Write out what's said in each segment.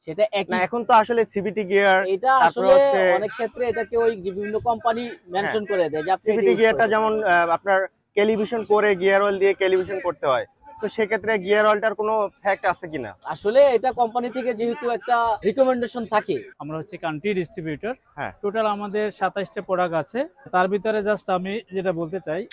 সেটা না একই। এখন তো আসলে সিবিটি গিয়ার, এটা তারপরে আসলে হচ্ছে অনেক ক্ষেত্রে এটাকে ওই যে বিভিন্ন কোম্পানি মেনশন করে দেয় যে আপনি এটা সিবিটি ইউজ গিয়ারটা করবেন। যেমন আপনার ক্যালিব্রেশন করে গিয়ার অয়েল দিয়ে ক্যালিব্রেশন করতে হয়, তো সেক্ষেত্রে গিয়ার অয়েলটার কোনো ফ্যাক্ট আছে কিনা? আসলে এটা কোম্পানি থেকে যেহেতু একটা রিকমেন্ডেশন থাকে। আমরা হচ্ছে কান্ট্রি ডিস্ট্রিবিউটর। হ্যাঁ। টোটাল আমাদের 27টা প্রোডাক্ট আছে, তার ভিতরে জাস্ট আমি যেটা বলতে চাই,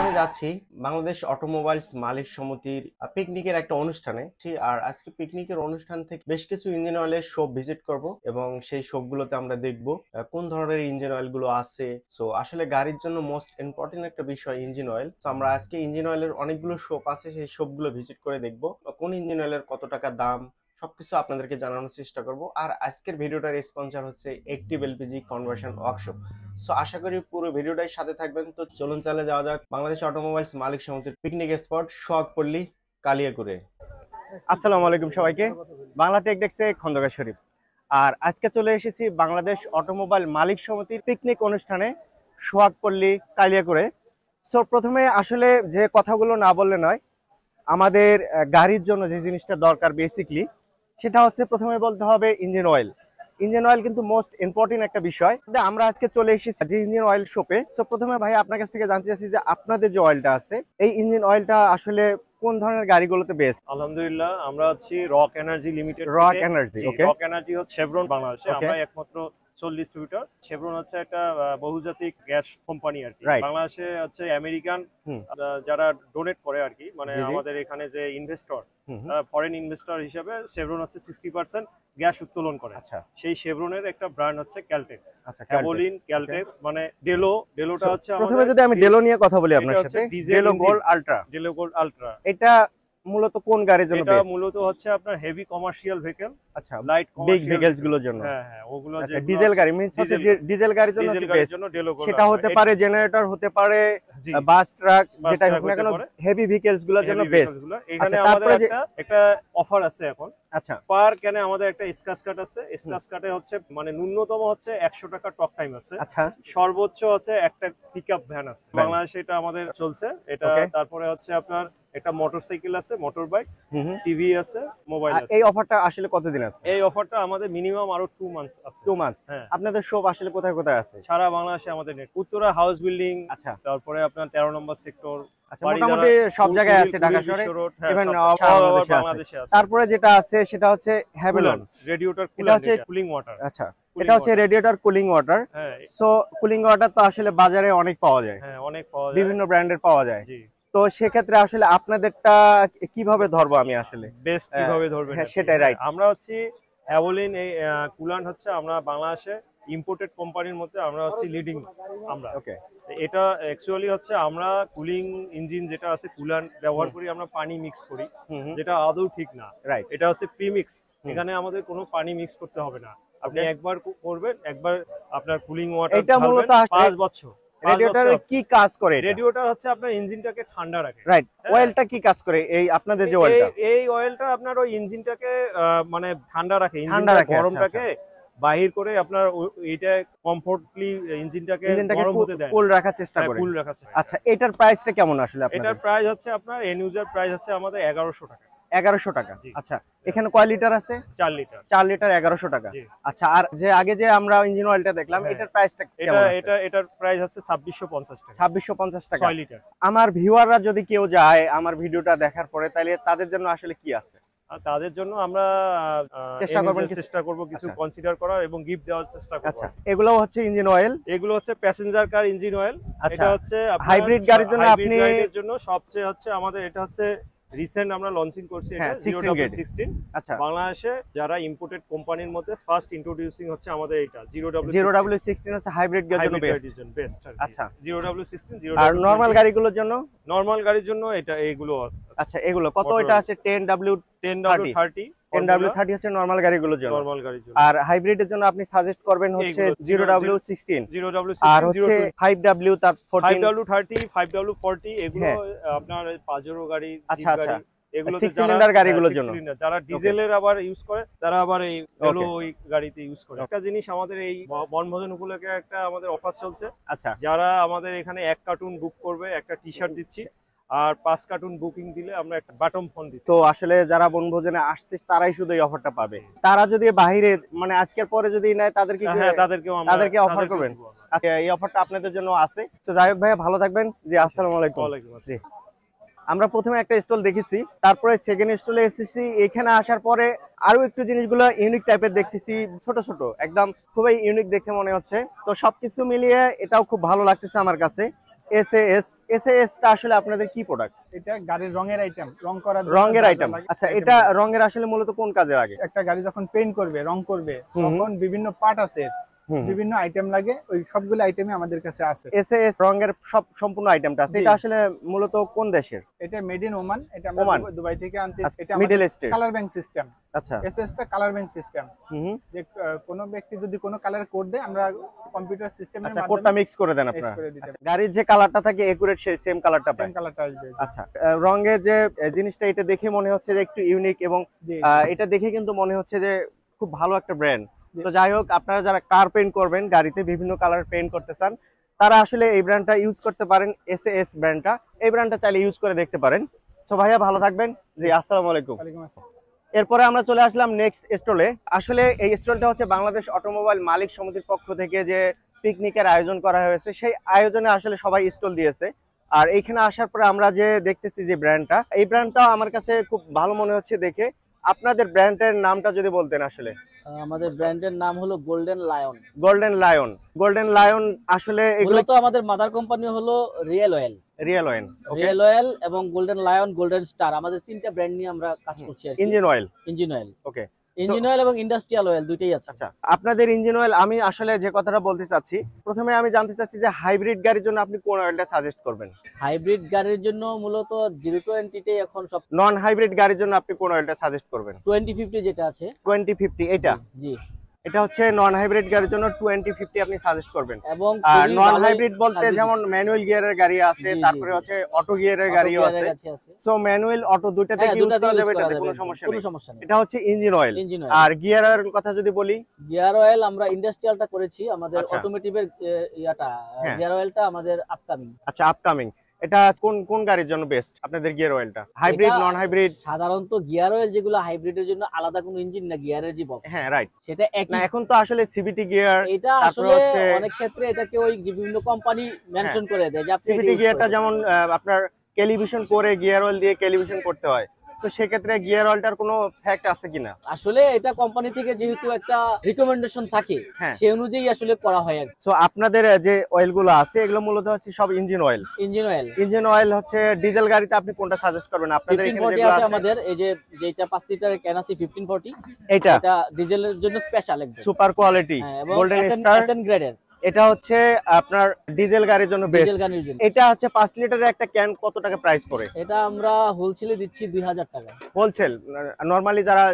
আমি যাচ্ছি বাংলাদেশ অটোমোবাইলস মালিক সমিতির পিকনিকের একটা অনুষ্ঠানে। আর আজকে পিকনিকের অনুষ্ঠান থেকে বেশ কিছু ইঞ্জিন অয়েলের শপ ভিজিট করব এবং সেই শপ গুলোতে আমরা দেখব কোন ধরনের ইঞ্জিন অয়েল গুলো আছে। সো আসলে গাড়ির জন্য মোস্ট ইম্পর্টেন্ট একটা বিষয় ইঞ্জিন অয়েল। তো আমরা আজকে ইঞ্জিন অয়েলের অনেকগুলো শপ আছে, সেই শপ গুলো ভিজিট করে দেখব কোন ইঞ্জিন অয়েলের কত টাকা দাম, সবকিছু আপনাদেরকে জানানোর চেষ্টা করব। আর আজকের ভিডিওটার স্পন্সর হচ্ছে active LPG conversion workshop. So আশা করি পুরো ভিডিওটাই সাথে থাকবেন। তো চলুন তাহলে যাওয়া যাক বাংলাদেশ অটোমোবাইলস মালিক সমিতির পিকনিক স্পট সোহাগপল্লী কালিয়াকুড়ে। আসসালামু আলাইকুম সবাইকে, বাংলা টেক ডেস্কে খন্দকার শরীফ। আর আজকে চলে এসেছি বাংলাদেশ অটোমোবাইল মালিক সমিতির পিকনিক অনুষ্ঠানে সোহাগপল্লী কালিয়াকুড়ে। সো প্রথমে আসলে যে কথাগুলো না বললে নয়, আমাদের গাড়ির জন্য যে জিনিসটা দরকার বেসিকলি সেটা হচ্ছে প্রথমে বলতে হবে ইঞ্জিন অয়েল। ইঞ্জিন অয়েল কিন্তু মোস্ট ইম্পর্টেন্ট একটা বিষয়। আমরা আজকে চলে এসেছি যে ইঞ্জিন অয়েল শপে। সো প্রথমে ভাই আপনার কাছ থেকে জানতে চাচ্ছি যে আপনাদের যে অয়েলটা আছে, এই ইঞ্জিন অয়েলটা আসলে কোন ধরনের গাড়িগুলোতে বেস্ট? আলহামদুলিল্লাহ, আমরা হচ্ছি rock energy limited. Rock energy, okay. Rock energy হচ্ছে শেভরন বাংলাদেশে, আমরা একমাত্র সোল ডিস্ট্রিবিউটর। শেভরন হচ্ছে একটা বহুজাতিক গ্যাস কোম্পানি আর কি। বাংলাদেশে হচ্ছে আমেরিকান যারা ডোনেট করে আর কি, মানে আমাদের এখানে যে ইনভেস্টর, ফরেন ইনভেস্টর হিসেবে শেভরন হচ্ছে 60% গ্যাস উত্তোলন করে। আচ্ছা, সেই শেভরনের একটা ব্র্যান্ড হচ্ছে ক্যালটেক্স। আচ্ছা, হ্যাভোলিন, ক্যালটেক্স মানে ডেলোটা হচ্ছে প্রথমে যদি আমি ডেলো নিয়ে কথা বলি আপনার সাথে, Delo gold ultra. Delo gold ultra এটা মূলত কোন গাড়ির জন্য বেস্ট? এটা মূলত হচ্ছে আপনার হেভি কমার্শিয়াল ভেহিকল, আচ্ছা, লাইট বিগ ভেহিকলস গুলোর জন্য। হ্যাঁ হ্যাঁ, ওগুলো যে ডিজেল গাড়ি মিন্স হচ্ছে ডিজেল গাড়ির জন্য বেস্ট। সেটা হতে পারে জেনারেটর, হতে পারে বাস, ট্রাক, যেটা হোক না কেন হেভি ভেহিকলস গুলোর জন্য বেস্ট। এখানে আমাদের একটা অফার আছে এখন। আচ্ছা, পার ক্যানে আমাদের একটা স্ক্র্যাচ কাট আছে। স্ক্র্যাচ কাটে হচ্ছে মানে ন্যূনতম হচ্ছে 100 টাকা টক টাইম আছে। আচ্ছা, সর্বোচ্চ আছে একটা পিকআপ ভ্যান আছে বাংলাদেশে, এটা আমাদের চলছে এটা। তারপরে হচ্ছে আপনার একটা মোটরসাইকেল আছে, মোটর বাইক, টিভি আছে, মোবাইল আছে। এই অফারটা আসলে কতদিন আছে? এই অফারটা আমাদের মিনিমাম আরো 2 মান্থস আছে। 2 মান্থ। হ্যাঁ। আপনাদের শপ আসলে কোথায় কোথায় আছে? সারা বাংলাদেশে আমাদের নেট। উত্তরা হাউস বিল্ডিং, আচ্ছা, তারপরে আপনার 13 নম্বর সেক্টর, আচ্ছা, মোটামুটি সব জায়গায় আছে ঢাকা শহরে, ইভেন বাংলাদেশে আছে। তারপরে যেটা আছে সেটা হচ্ছে হ্যাভেলন রেডিয়েটর কুলিং ওয়াটার। আচ্ছা, এটা হচ্ছে radiator cooling water. So cooling water তো আসলে বাজারে অনেক পাওয়া যায়। হ্যাঁ, অনেক পাওয়া যায়, বিভিন্ন ব্র্যান্ডের পাওয়া যায়। জি। তো সেক্ষেত্রে আসলে আপনাদেরটা কিভাবে ধরবো আমি আসলে? বেস্ট কিভাবে ধরবেন? হ্যাঁ, সেটাই রাইট। আমরা হচ্ছে হ্যাভোলিন এই কুলান্ট হচ্ছে আমরা বাংলাদেশে ইম্পোর্টেড কোম্পানির মধ্যে আমরা হচ্ছে লিডিং আমরা। ওকে, এটা অ্যাকচুয়ালি হচ্ছে আমরা কুলিং ইঞ্জিন যেটা আছে কুলান্ট ব্যবহার করি, আমরা পানি মিক্স করি, যেটা আদৌ ঠিক না। রাইট, এটা হচ্ছে প্রি মিক্স। এখানে আমাদের কোনো পানি মিক্স করতে হবে না। আপনি একবার করবেন, একবার আপনার কুলিং ওয়াটার এটা মূলত 5 বছর। রেডিয়েটরে কি কাজ করে? রেডিয়েটর হচ্ছে আপনার ইঞ্জিনটাকে ঠান্ডা রাখে। রাইট। অয়েলটা কি কাজ করে এই আপনাদের যে অয়েলটা? এই অয়েলটা আপনার ওই ইঞ্জিনটাকে মানে ঠান্ডা রাখে, ইঞ্জিনটার গরমটাকে বাহির করে আপনার এইটা কমফোর্টলি ইঞ্জিনটাকে গরম হতে দেয়, কুল রাখার চেষ্টা করে। কুল রাখার চেষ্টা। আচ্ছা, এটার প্রাইসটা কেমন আসলে আপনাদের? এটার প্রাইস হচ্ছে আপনার এন্ড ইউজার প্রাইস হচ্ছে আমাদের 1100 টাকা। 1100 টাকা। আচ্ছা, এখানে কয় লিটার আছে? 4 লিটার। 4 লিটার 1100 টাকা। আচ্ছা, আর যে আগে যে আমরা ইঞ্জিন অয়েলটা দেখলাম, এটার প্রাইসটা কেমন আছে? এটার প্রাইস হচ্ছে 2650 টাকা। 2650 টাকা 6 লিটার। আমার ভিউয়াররা যদি কেউ যায় আমার ভিডিওটা দেখার পরে, তাহলে তাদের জন্য আসলে কি আছে? তাদের জন্য আমরা চেষ্টা করব কিছু কনসিডার করার এবং গিফট দেওয়ার চেষ্টা করব। আচ্ছা, এগুলো হচ্ছে ইঞ্জিন অয়েল, এগুলো হচ্ছে প্যাসেঞ্জার কার ইঞ্জিন অয়েল। এটা হচ্ছে হাইব্রিড গাড়ির জন্য, আপনি এর জন্য সবচেয়ে হচ্ছে আমাদের এটা হচ্ছে রিসেন্ট আমরা লঞ্চিং করছি, এটা 0W16। আচ্ছা, বাংলাদেশে যারা ইম্পোর্টেড কোম্পানির মধ্যে ফার্স্ট ইন্ট্রোডিউসিং হচ্ছে আমাদের এটা 0W16 হচ্ছে হাইব্রিড গাড়ির জন্য বেস্ট। আচ্ছা, 0W16। আর নরমাল গাড়িগুলোর জন্য? নরমাল গাড়ির জন্য এটা এগুলো। আচ্ছা, এগুলো কত? এটা আছে 10W30। 10W30 হচ্ছে নরমাল গাড়িগুলোর জন্য। নরমাল গাড়ির জন্য। আর হাইব্রিডের জন্য আপনি সাজেস্ট করবেন হচ্ছে 0W16। 0W16 আর হচ্ছে 5W, তার 5W30, 5W40 এগুলো আপনার পাজেরো গাড়ি, জিপ গাড়ি, এগুলোতে Six cylinder গাড়িগুলোর six জন্য। cylinder, যারা ডিজেলের আবার ইউজ করে তারা আবার এই ভেলো ওই গাড়িতে ইউজ করে। একটা জিনিস আমাদের এই বনভোজন উপলক্ষে একটা আমাদের অফার চলছে। আচ্ছা, যারা আমাদের এখানে 1 কার্টুন বুক করবে একটা টি শার্ট দিচ্ছি, আর 5 কার্টুন বুকিং দিলে আমরা একটা বাটম ফোন দিচ্ছি। তো আসলে যারা বনভোজনে আসছে তারাই শুধু এই অফারটা পাবে। তারা যদি বাইরে মানে আজকের পরে যদি নেয় তাদেরকে হ্যাঁ, তাদেরকে অফার করবেন। আচ্ছা, এই অফারটা আপনাদের জন্য আছে। তো যাই হোক ভাইয়া, ভালো থাকবেন। জি, আসসালামু আলাইকুম। জি, আমরা প্রথমে একটা স্টল দেখেছি, তারপরে সেকেন্ড স্টলে এসেছি। এখানে আসার পরে আরো একটু জিনিসগুলো ইউনিক টাইপের দেখতেছি, ছোট ছোট, একদম খুবই ইউনিক দেখে মনে হচ্ছে। তো সবকিছু মিলিয়ে এটাও খুব ভালো লাগতেছে আমার কাছে। এসএএস টা আসলে আপনাদের কি প্রোডাক্ট? এটা গাড়ির রঙের আইটেম, রং করার রঙের আইটেম। আচ্ছা, এটা রঙের আসলে মূলত কোন কাজে লাগে? একটা গাড়ি যখন পেইন্ট করবে, রং করবে, তখন বিভিন্ন পার্ট আছে, বিভিন্ন আইটেম লাগে, ওই সবগুলো আইটেমই আমাদের কাছে আছে। এসএএস রঙের সব সম্পূর্ণ আইটেমটা আছে। এটা আসলে মূলত কোন দেশের? এটা মেড ইন ওমান, এটা আমরা দুবাই থেকে আনতেছি। এটা মিডল আমাদের ইস্টে কালার ব্যাংক সিস্টেম। আচ্ছা, এসএস টা কালার ব্যাংক সিস্টেম। যে কোনো ব্যক্তি যদি কোনো কালার কোড দেয়, আমরা কম্পিউটার সিস্টেমের আচ্ছা, মাধ্যমে কোডটা মিক্স করে দেন আপনারা। গাড়ির যে কালারটা থাকে একুরেট সেই সেম কালারটা পায়। সেম কালারটা আসবে। আচ্ছা, রঙের যে জিনিসটা, এটা দেখে মনে হচ্ছে যে একটু ইউনিক, এবং এটা দেখে কিন্তু মনে হচ্ছে যে খুব ভালো একটা ব্র্যান্ড। তো যাই হোক, আপনারা যারা কার পেইন্ট করবেন, গাড়িতে বিভিন্ন কালার পেইন্ট করতে চান, তারা আসলে এই ব্র্যান্ডটা ইউজ করতে পারেন। এসএএস ব্র্যান্ডটা, এই ব্র্যান্ডটা চাইলে ইউজ করে দেখতে পারেন। সো ভাইয়া, ভালো থাকবেন। জি, আসসালামু আলাইকুম। ওয়ালাইকুম আসসালাম। এরপরে আমরা চলে আসলাম নেক্সট স্টলে। আসলে এই স্টলটা হচ্ছে বাংলাদেশ অটোমোবাইল মালিক সমিতির পক্ষ থেকে যে পিকনিকের আয়োজন করা হয়েছে, সেই আয়োজনে আসলে সবাই স্টল দিয়েছে। আর এইখানে আসার পরে আমরা যে দেখতেছি যে ব্র্যান্ডটা, এই ব্র্যান্ডটা আমার কাছে খুব ভালো মনে হচ্ছে দেখে। আপনাদের ব্র্যান্ডের নামটা যদি বলতেন। আসলে আমাদের ব্র্যান্ডের নাম হলো golden lion. Golden lion. Golden lion আসলে এগুলো তো আমাদের মাদার কোম্পানি হলো real oil. Real oil, real oil এবং গোল্ডেন লায়ন, গোল্ডেন স্টার, আমাদের তিনটা ব্র্যান্ড নিয়ে আমরা কাজ করছি। ইঞ্জিন অয়েল, ইঞ্জিন অয়েল, ওকে। ইঞ্জিন অয়েল এবং ইন্ডাস্ট্রিয়াল অয়েল দুইটাই আছে। আচ্ছা, আপনাদের ইঞ্জিন অয়েল, আমি আসলে যে কথাটা বলতে চাচ্ছি, প্রথমে আমি জানতে চাচ্ছি যে হাইব্রিড গাড়ির জন্য আপনি কোন অয়েলটা সাজেস্ট করবেন? হাইব্রিড গাড়ির জন্য মূলত 020 তে এখন সব। নন হাইব্রিড গাড়ির জন্য আপনি কোন অয়েলটা সাজেস্ট করবেন? 2050 যেটা আছে। 2050, এটা? জি, এটা হচ্ছে নন হাইব্রিড গাড়ির জন্য 2050 আপনি সাজেস্ট করবেন। এবং আর নন হাইব্রিড বলতে যেমন ম্যানুয়াল গিয়ারের গাড়ি আছে, তারপরে হচ্ছে অটো গিয়ারের গাড়িও আছে। সো ম্যানুয়াল অটো দুইটাতে ইউজ করা যাবে, এটাতে কোনো সমস্যা নেই। এটা হচ্ছে ইঞ্জিন অয়েল। আর গিয়ারের কথা যদি বলি, গিয়ার অয়েল আমরা ইন্ডাস্ট্রিয়ালটা করেছি, আমাদের অটোমোটিভের গিয়ার অয়েলটা আমাদের আপকামিং। আচ্ছা, আপকামিং। এটা কোন কোন গাড়ির জন্য বেস্ট আপনাদের গিয়ার অয়েলটা? Hybrid, non hybrid? সাধারণত গিয়ার অয়েল যেগুলো হাইব্রিডের জন্য আলাদা কোনো ইঞ্জিন না, গিয়ারের যে বক্স, হ্যাঁ রাইট, সেটা একই। না, এখন তো আসলে সিভিটি গিয়ার, এটা আসলে অনেক ক্ষেত্রে এটাকে ওই বিভিন্ন কোম্পানি মেনশন করে দেয় যে সিভিটি গিয়ারটা যেমন আপনার ক্যালিব্রেশন করে গিয়ার অয়েল দিয়ে ক্যালিব্রেশন করতে হয়। তো সেক্ষেত্রে গিয়ার অয়েলটার কোনো ফ্যাক্ট আছে কিনা? আসলে এটা কোম্পানি থেকে যেহেতু একটা রিকমেন্ডেশন থাকে, সেই অনুযায়ী আসলে করা হয়। সো আপনাদের যে অয়েলগুলো আছে এগুলো মূলত হচ্ছে সব engine oil. Engine oil, engine oil হচ্ছে ডিজেল গাড়িতে আপনি কোনটা সাজেস্ট করবেন? আপনাদের এখানে যেগুলো আছে, আমাদের এই যে যেটা 5 লিটারের ক্যান আছে 1540, এটা ডিজেলের জন্য স্পেশাল একদম super quality golden star SN গ্রেডের। এটা হচ্ছে আপনার ডিজেল গাড়ির জন্য বেস্ট। এটা হচ্ছে 5 লিটারের একটা ক্যান কত টাকা প্রাইস পড়ে? এটা আমরা হোলসেলে দিচ্ছি 2000 টাকা। হোলসেল, নরমালি যারা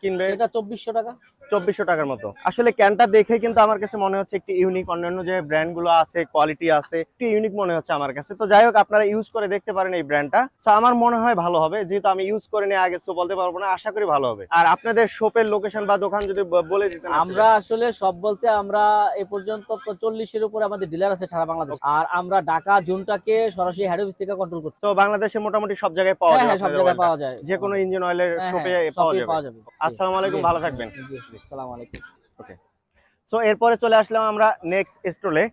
কিনবে এটা 2400 টাকা। 2400 টাকার মতো। আসলে ক্যানটা দেখে কিন্তু আমার কাছে মনে হচ্ছে একটু ইউনিক, অন্যান্য যে ব্র্যান্ড গুলো আছে কোয়ালিটি আছে একটু ইউনিক মনে হচ্ছে আমার কাছে। তো যাই হোক, আপনারা ইউজ করে দেখতে পারেন এই ব্র্যান্ডটা। সো আমার মনে হয় ভালো হবে, যেহেতু আমি ইউজ করে নিয়ে আগে, সো বলতে পারবো না, আশা করি ভালো হবে। আর আপনাদের শপের লোকেশন বা দোকান যদি বলে দিতেন। আমরা আসলে সব বলতে আমরা এ পর্যন্ত 40-এর উপরে আমাদের ডিলার আছে সারা বাংলাদেশ, আর আমরা ঢাকা জোনটাকে সরাসরি হেড অফিস থেকে কন্ট্রোল করছি। তো বাংলাদেশে মোটামুটি সব জায়গায় পাওয়া যায়? সব জায়গায় পাওয়া যায়, যে কোনো ইঞ্জিন অয়েলের শপে পাওয়া যাবে। আসসালামু আলাইকুম, ভালো থাকবেন। জি, আসসালামু আলাইকুম। ওকে, সো এরপরে চলে আসলাম আমরা নেক্সট স্টলে।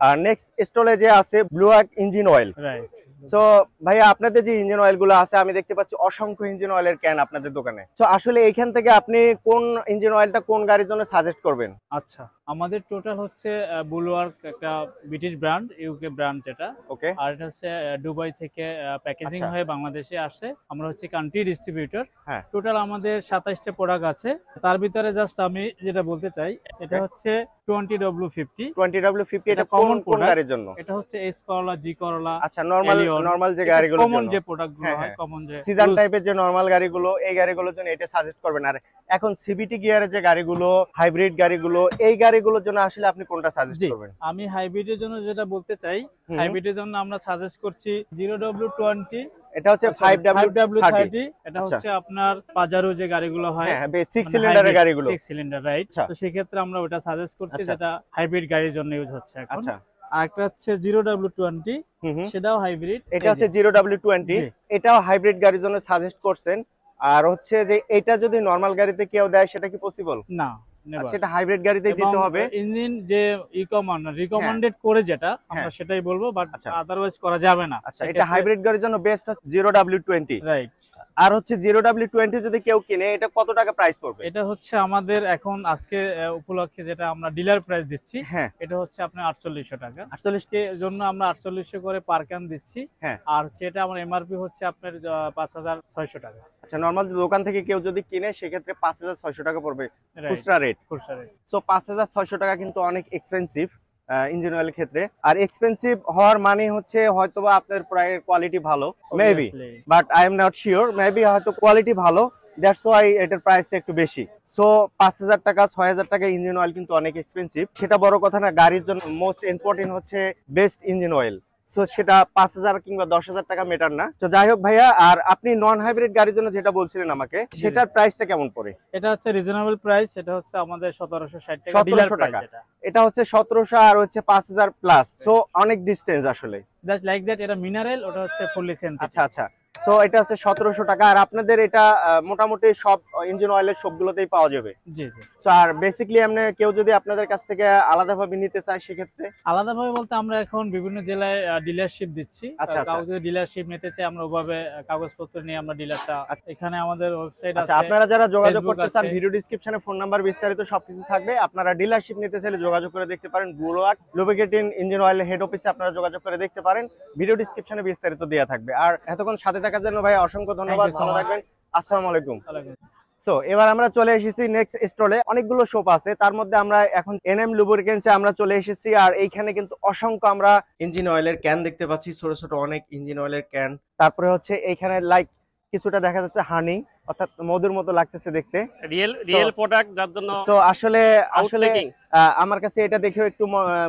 আর নেক্সট স্টলে যে আছে blue arc engine oil. Right. So ভাইয়া, আপনাদের যে ইঞ্জিন অয়েল গুলো আছে, আমি দেখতে পাচ্ছি অসংখ্য ইঞ্জিন অয়েলের ক্যান আপনাদের দোকানে। সো আসলে এইখান থেকে আপনি কোন ইঞ্জিন অয়েলটা কোন গাড়ির জন্য সাজেস্ট করবেন? আচ্ছা, আমাদের টোটাল হচ্ছে ব্লু আর্ক, একটা ব্রিটিশ ব্র্যান্ড, ইউকে ব্র্যান্ড যেটা। ওকে। আর এটা হচ্ছে দুবাই থেকে প্যাকেজিং হয়ে বাংলাদেশে আসে। আমরা হচ্ছে কান্ট্রি ডিস্ট্রিবিউটর। হ্যাঁ। টোটাল আমাদের 27টা প্রোডাক্ট আছে। তার ভিতরে জাস্ট আমি যেটা বলতে চাই, এটা হচ্ছে 20W50। 20W50 এটা কোন কোন গাড়ির জন্য? এটা হচ্ছে এস করলা, জি করলা। আচ্ছা, নরমাল যে গাড়িগুলো, কমন যে প্রোডাক্টগুলো হয়, কমন যে সিজন টাইপের যে নরমাল গাড়িগুলো, এই গাড়িগুলোর জন্য এটা সাজেস্ট করবেন। আর এখন সিভিটি গিয়ারের যে গাড়িগুলো, হাইব্রিড গাড়িগুলো, এই গাড়ি এগুলোর জন্য আসলে আপনি কোনটা সাজেস্ট জি, করবেন? আমি হাইব্রিডের জন্য যেটা বলতে চাই, হাইব্রিডের জন্য আমরা সাজেস্ট করছি 0W20, এটা হচ্ছে 5W30। এটা হচ্ছে আপনার পাজারো যে গাড়িগুলো হয়, হ্যাঁ 6 সিলিন্ডারের গাড়িগুলো। 6 সিলিন্ডার, রাইট। আচ্ছা। তো সেই ক্ষেত্রে আমরা ওটা সাজেস্ট করছি, আচ্ছা। যেটা হাইব্রিড গাড়ির জন্য ইউজ হচ্ছে এখন। আচ্ছা। আর একটা হচ্ছে 0W20, সেটাও হাইব্রিড। এটা হচ্ছে 0W20, এটাও হাইব্রিড গাড়ির জন্য সাজেস্ট করছেন। আর হচ্ছে যে এটা যদি নরমাল গাড়িতে কেউ দেয় সেটা কি পসিবল? না, আচ্ছা, এটা হাইব্রিড গাড়িতেই দিতে হবে। ইঞ্জিন যে রিকমেন্ডেড করে যেটা আমরা সেটাই বলবো, বাট আদারওয়াইজ করা যাবে না। আচ্ছা, এটা হাইব্রিড গাড়ির জন্য বেস্ট হচ্ছে 0W20, রাইট। আর হচ্ছে 0W20 যদি কেউ কিনে এটা কত টাকা প্রাইস পড়বে? এটা হচ্ছে আমাদের এখন আজকে উপলক্ষে যেটা আমরা ডিলার প্রাইস দিচ্ছি, হ্যাঁ, এটা হচ্ছে আপনার 4800 টাকা। 48 কে জন্য আমরা 4800 করে পার ক্যান দিচ্ছি। হ্যাঁ। আর হচ্ছে এটা আমার এমআরপি হচ্ছে আপনার 5600 টাকা। আচ্ছা, নরমাল দোকান থেকে কেউ যদি কিনে সেক্ষেত্রে 5600 টাকা পড়বে খুচরা রেট। সো 5600 টাকা কিন্তু অনেক এক্সপেন্সিভ ইঞ্জিন অয়েলের ক্ষেত্রে। আর এক্সপেন্সিভ হওয়ার মানে হচ্ছে হয়তোবা আপনার প্রায় কোয়ালিটি ভালো, maybe, but I am not sure, maybe হয়তো কোয়ালিটি ভালো, দ্যাটস ওয়াই এটার প্রাইসটা একটু বেশি। সো 5000 টাকা 6000 টাকা ইঞ্জিন অয়েল কিন্তু অনেক এক্সপেন্সিভ। সেটা বড় কথা না, গাড়ির জন্য মোস্ট ইম্পর্টেন্ট হচ্ছে বেস্ট ইঞ্জিন অয়েল। সো সেটা 5000 কিংবা 10000 টাকা মেটার না। তো যাই হোক ভাইয়া, আর আপনি নন হাইব্রিড গাড়ির জন্য যেটা বলছিলেন আমাকে, সেটার প্রাইসটা কেমন পড়ে? এটা হচ্ছে রিজনেবল প্রাইস, এটা হচ্ছে আমাদের 1760 টাকা ডিলার প্রাইস। এটা হচ্ছে 1700 আর হচ্ছে 5000 প্লাস, সো অনেক ডিসটেন্স আসলে। জাস্ট লাইক দ্যাট, এটা মিনারেল, ওটা হচ্ছে ফুললি সিনথেটিক। আচ্ছা আচ্ছা, সো এটা হচ্ছে 1700 টাকা। আর আপনাদের এটা মোটামুটি সব ইঞ্জিন অয়েলের সবগুলোতেই পাওয়া যাবে? জি জি। সো আর বেসিক্যালি আপনি কেউ যদি আপনাদের কাছ থেকে আলাদাভাবে নিতে চায় সেক্ষেত্রে? আলাদাভাবে বলতে আমরা এখন বিভিন্ন জেলায় ডিলারশিপ দিচ্ছি। কাউ যদি ডিলারশিপ নিতে চায় আমরা ওভাবে কাগজপত্র নিয়ে আমরা ডিলারটা, এখানে আমাদের ওয়েবসাইট আছে। আপনারা যারা যোগাযোগ করতে চান, ভিডিও ডেসক্রিপশনে ফোন নাম্বার বিস্তারিত সবকিছু থাকবে। আপনারা ডিলারশিপ নিতে চাইলে যোগাযোগ করে দেখতে পারেন। বুলোয়াক লুব্রিকেটিং ইঞ্জিন অয়েল হেড অফিসে আপনারা যোগাযোগ করে দেখতে পারেন, ভিডিও ডেসক্রিপশনে বিস্তারিত দেওয়া থাকবে। আর এতক্ষণ সাথে থাকার জন্য ভাই অসংখ্য ধন্যবাদ, ভালো থাকবেন। আসসালামু আলাইকুম। সো এবার আমরা চলে এসেছি নেক্সট স্টলে। অনেকগুলো শপ আছে, তার মধ্যে আমরা এখন এনএম লুব্রিকেন্টসে আমরা চলে এসেছি। আর এইখানে কিন্তু অসংখ্য আমরা ইঞ্জিন অয়েলের ক্যান দেখতে পাচ্ছি, ছোট ছোট অনেক ইঞ্জিন অয়েলের ক্যান। তারপরে হচ্ছে এইখানে লাইক কিছুটা দেখা যাচ্ছে হানি, অর্থাৎ মধুর মতো লাগতেছে দেখতে, রিয়েল প্রোডাক্ট, যার জন্য সো আসলে আমার কাছে এটা দেখেও একটু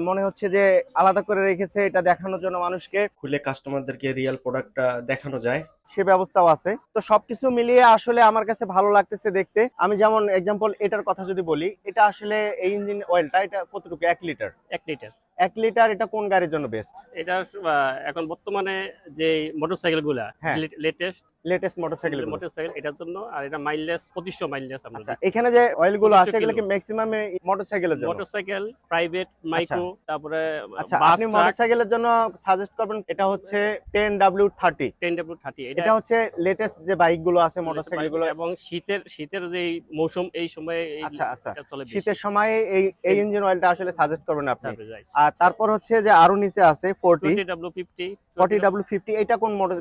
মনে হচ্ছে যে আলাদা করে রেখেছে, এটা দেখানোর জন্য মানুষকে খুলে কাস্টমারদেরকে রিয়েল প্রোডাক্টটা দেখানো যায়, সে ব্যবস্থাও আছে। তো সবকিছু মিলিয়ে আসলে আমার কাছে ভালো লাগতেছে দেখতে। আমি যেমন এক্সাম্পল এটার কথা যদি বলি, এটা আসলে এই ইঞ্জিন অয়েলটা এটা কতটুকু? 1 লিটার। 1 লিটার এটা কোন গাড়ির জন্য বেস্ট? এটা এখন বর্তমানে যে মোটরসাইকেল গুলা লেটেস্ট মোটরসাইকেল এটার জন্য। আর এটা মাইলেজ 2500 মাইলেজ। আচ্ছা, এখানে যে অয়েল গুলো আছে এগুলো কি ম্যাক্সিমাম মোটরসাইকেলের জন্য? মোটরসাইকেল, প্রাইভেট, মাইক্রো, তারপরে আচ্ছা, আপনি মোটরসাইকেলের জন্য সাজেস্ট করবেন এটা হচ্ছে 10W30। এটা হচ্ছে লেটেস্ট যে বাইক গুলো আছে মোটরসাইকেল গুলো, এবং শীতের যে মৌসুম, এই সময়ে আচ্ছা আচ্ছা শীতের সময়ে এই ইঞ্জিন অয়েলটা আসলে সাজেস্ট করবেন আপনি। আর তারপর হচ্ছে যে আরো নিচে আছে 40W50। এটা কোন মোটর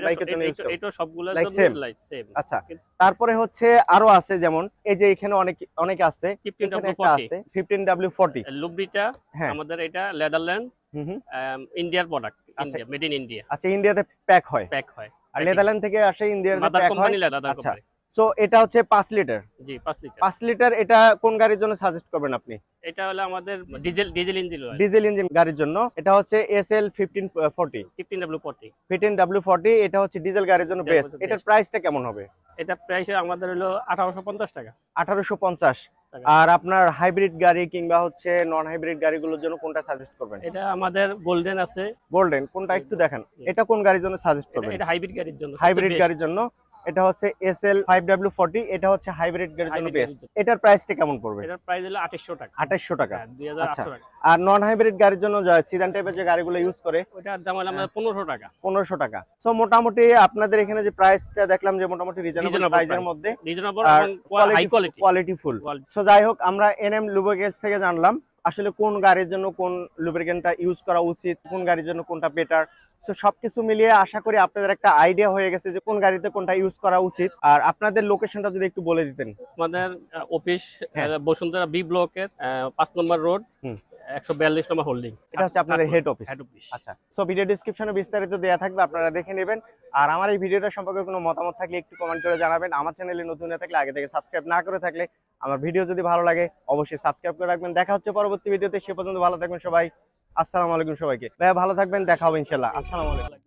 বাইকের জন্য ইউজ করবেন? এটা সবগুলোর জন্য সেম। আচ্ছা, তারপরে হচ্ছে আরো আছে, যেমন এই যে এখানে অনেক আছে, এখানে একটা আছে 15W40 লুব্রিটা। আমাদের এটা নেদারল্যান্ড ইন্ডিয়ার product, India, made in India. আচ্ছা, ইন্ডিয়াতে প্যাক হয় আর নেদারল্যান্ড থেকে আসে ইন্ডিয়াতে প্যাক হয়। আচ্ছা, সো এটা হচ্ছে 5 লিটার। জি, 5 লিটার। 5 লিটার এটা কোন গাড়ির জন্য সাজেস্ট করবেন আপনি? এটা হলো আমাদের ডিজেল ইঞ্জিন গাড়ির জন্য। এটা হচ্ছে SL 15W40। এটা হচ্ছে ডিজেল গাড়ির জন্য বেস্ট। এটার প্রাইসটা কেমন হবে? এটা প্রাইস আমাদের হলো 1850 টাকা। 1850। আর আপনার হাইব্রিড গাড়ি কিংবা হচ্ছে নন হাইব্রিড গাড়িগুলোর জন্য কোনটা সাজেস্ট করবেন? এটা আমাদের গোল্ডেন আছে। গোল্ডেন কোনটা একটু দেখেন, এটা কোন গাড়ির জন্য সাজেস্ট করবেন? এটা হাইব্রিড গাড়ির জন্য। হাইব্রিড গাড়ির জন্য এটা হচ্ছে SL 5W40। এটা হচ্ছে হাইব্রিড গাড়ির জন্য বেস্ট। এটার প্রাইসটা কেমন পড়বে? এটার প্রাইস হলো 2800 টাকা। 2800 টাকা। 2008 টাকা। আর নন হাইব্রিড গাড়ির জন্য সিডান টাইপের যে গাড়িগুলো ইউজ করে, ওটার দাম হলো আমাদের 1500 টাকা। 1500 টাকা। সো মোটামুটি আপনাদের এখানে যে প্রাইসটা দেখলাম যে মোটামুটি রিজনেবল প্রাইসের মধ্যে, রিজনেবল এবং হাই কোয়ালিটি, কোয়ালিটিফুল। সো যাই হোক, আমরা এনএম লুব্রিকেন্টস থেকে জানলাম আসলে কোন গাড়ির জন্য কোন লুব্রিকেন্টটা ইউজ করা উচিত, কোন গাড়ির জন্য কোনটা বেটার। সো সবকিছু মিলিয়ে আশা করি আপনাদের একটা আইডিয়া হয়ে গেছে যে কোন গাড়িতে কোনটা ইউজ করা উচিত। আর আপনাদের লোকেশনটা যদি একটু বলে দিতেন। আমাদের অফিস বসুন্ধরা বি ব্লকের 5 নম্বর রোড, 142 নম্বর হোল্ডিং। এটা হচ্ছে আপনাদের হেড অফিস। Head office. আচ্ছা, সো ভিডিও ডেসক্রিপশনে বিস্তারিত দেয়া থাকবে, আপনারা দেখে নেবেন। আর আমার এই ভিডিওটা সম্পর্কে কোনো মতামত থাকলে একটু কমেন্ট করে জানাবেন। আমার চ্যানেলে নতুন হয়ে থাকলে, আগে থেকে সাবস্ক্রাইব না করে থাকলে, আমার ভিডিও যদি ভালো লাগে অবশ্যই সাবস্ক্রাইব করে রাখবেন। দেখা হচ্ছে পরবর্তী ভিডিওতে, সে পর্যন্ত ভালো থাকবেন সবাই। আসসালামু আলাইকুম সবাইকে। ভাইয়া ভালো থাকবেন, দেখা হবে ইনশাআল্লাহ। আসসালামু আলাইকুম।